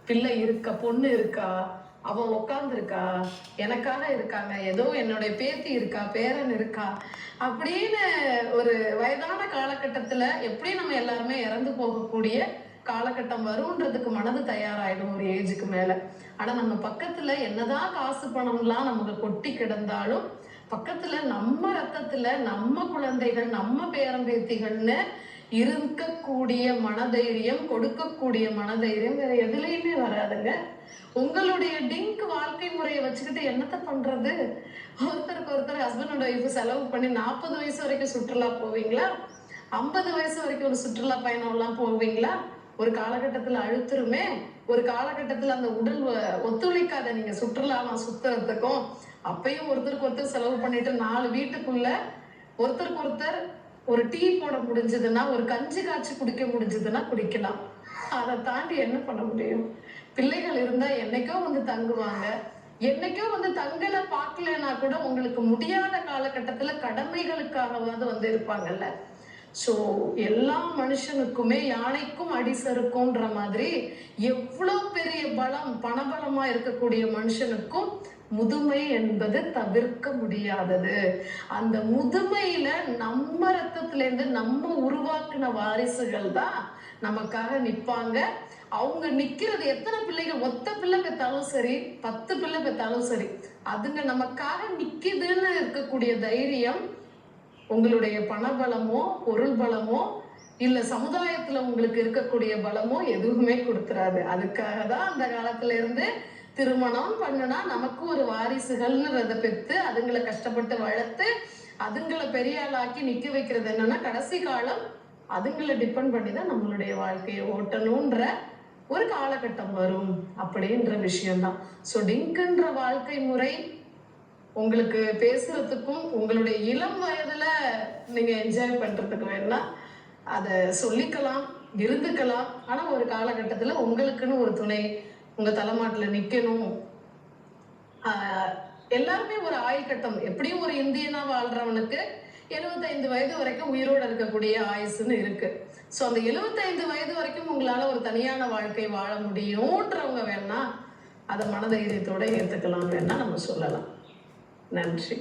பிள்ளை இருக்கா, பொண்ணு இருக்கா, அவன் உட்கார்ந்து இருக்கா, எனக்காக இருக்காங்க, ஏதோ என்னுடைய பேத்தி இருக்கா, பேரன் இருக்கா அப்படின்னு ஒரு வயதான காலகட்டத்துல எப்படி நம்ம எல்லாருமே இறந்து போகக்கூடிய காலகட்டம் வரும்ன்றதுக்கு மனது தயாராயிடும் ஒரு ஏஜுக்கு மேல. ஆனா நம்ம பக்கத்துல என்னதான் காசு பணம்லாம் நமக்கு கொட்டி கிடந்தாலும் பக்கத்துல நம்ம ரத்தத்துல நம்ம குழந்தைகள், நம்ம பேரம்பேத்திகள்னு இருக்கக்கூடிய மனதைரியம், கொடுக்கக்கூடிய மனதைரியம் வேற எதுலையுமே வராதுங்க. உங்களுடைய டிங்க் வாழ்க்கை முறையை வச்சுக்கிட்டு என்னத்த பண்றது? ஒருத்தருக்கு ஒருத்தர் ஹஸ்பண்ட் அண்ட் ஒய்ஃப் செலவு பண்ணி 40 வயசு வரைக்கும் சுற்றுலா போவீங்களா? 50 வயசு வரைக்கும் ஒரு சுற்றுலா பயணம் எல்லாம் போவீங்களா? ஒரு காலகட்டத்துல அழுத்துருமே. ஒரு காலகட்டத்துல அந்த உடல் ஒத்துழைக்காத நீங்க சுற்றுலாவா சுத்துறதுக்கும். அப்பயும் ஒருத்தருக்கு ஒருத்தர் செலவு பண்ணிட்டு 4 வீட்டுக்குள்ள ஒருத்தருக்கு ஒருத்தர் ஒரு டீ போட முடிஞ்சதுன்னா, ஒரு கஞ்சி காய்ச்சி குடிக்க முடிஞ்சதுன்னா குடிக்கலாம். அதை தாண்டி என்ன பண்ண முடியும்? பிள்ளைகள் இருந்தா என்னைக்கோ வந்து தங்குவாங்க. என்னைக்கோ வந்து தங்கல பார்க்கலன்னா கூட உங்களுக்கு முடியாத காலகட்டத்துல கடமைகளுக்காகவாது வந்து இருப்பாங்கல்ல. சோ எல்லா மனுஷனுக்குமே யானைக்கும் அடி சறுக்கும்ன்ற மாதிரி எவ்வளவு பெரிய பலம், பணபலமா இருக்கக்கூடிய மனுஷனுக்கும் முதுமை என்பது தவிர்க்க முடியாதது. அந்த முதுமையில நம்ம ரத்தத்துல இருந்து நம்ம உருவாக்குன வாரிசுகள் தான் நமக்காக நிப்பாங்க. அவங்க நிக்கிறது எத்தனை பிள்ளைகள், ஒத்த பிள்ளை பெற்றாலும் சரி, 10 பிள்ளை பெற்றாலும் சரி, அதுங்க நமக்காக நிக்குதுன்னு இருக்கக்கூடிய தைரியம் உங்களுடைய பணபலமோ, பொருள் பலமோ, இல்ல சமுதாயத்துல உங்களுக்கு இருக்கக்கூடிய பலமோ எதுவுமே கொடுத்துறாது. அதுக்காக தான் அந்த காலத்துல இருந்து திருமணம் பண்ணுனா நமக்கு ஒரு வாரிசுகள்ன்றத பெற்று அதுங்களை கஷ்டப்பட்டு வளர்த்து அதுங்களை பெரிய ஆளாக்கி நிக்க வைக்கிறது. என்னன்னா கடைசி காலம் அதுங்களை டிபெண்ட் பண்ணி தான் நம்மளுடைய வாழ்க்கையை ஓட்டணும்ன்ற ஒரு காலகட்டம் வரும் அப்படின்ற விஷயம்தான். ஸோ டிங்க்ன்ற வாழ்க்கை முறை உங்களுக்கு பேசுறதுக்கும் உங்களுடைய இளம் வயதுல நீங்க என்ஜாய் பண்றதுக்கு வேணா அதை சொல்லிக்கலாம், இருந்துக்கலாம். ஆனா ஒரு காலகட்டத்துல உங்களுக்குன்னு ஒரு துணை உங்க தலைமாட்டுல நிக்கணும். எல்லாருமே ஒரு ஆயுள் கட்டம், எப்படியும் ஒரு இந்தியனா வாழ்றவனுக்கு 75 வயது வரைக்கும் உயிரோடு இருக்கக்கூடிய ஆயுசுன்னு இருக்கு. ஸோ அந்த 75 வயது வரைக்கும் உங்களால ஒரு தனியான வாழ்க்கை வாழ முடியும்ன்றவங்க வேணா அதை மனதைரியத்தோட ஏற்றுக்கலாம் வேணா நம்ம சொல்லலாம். நன்றி.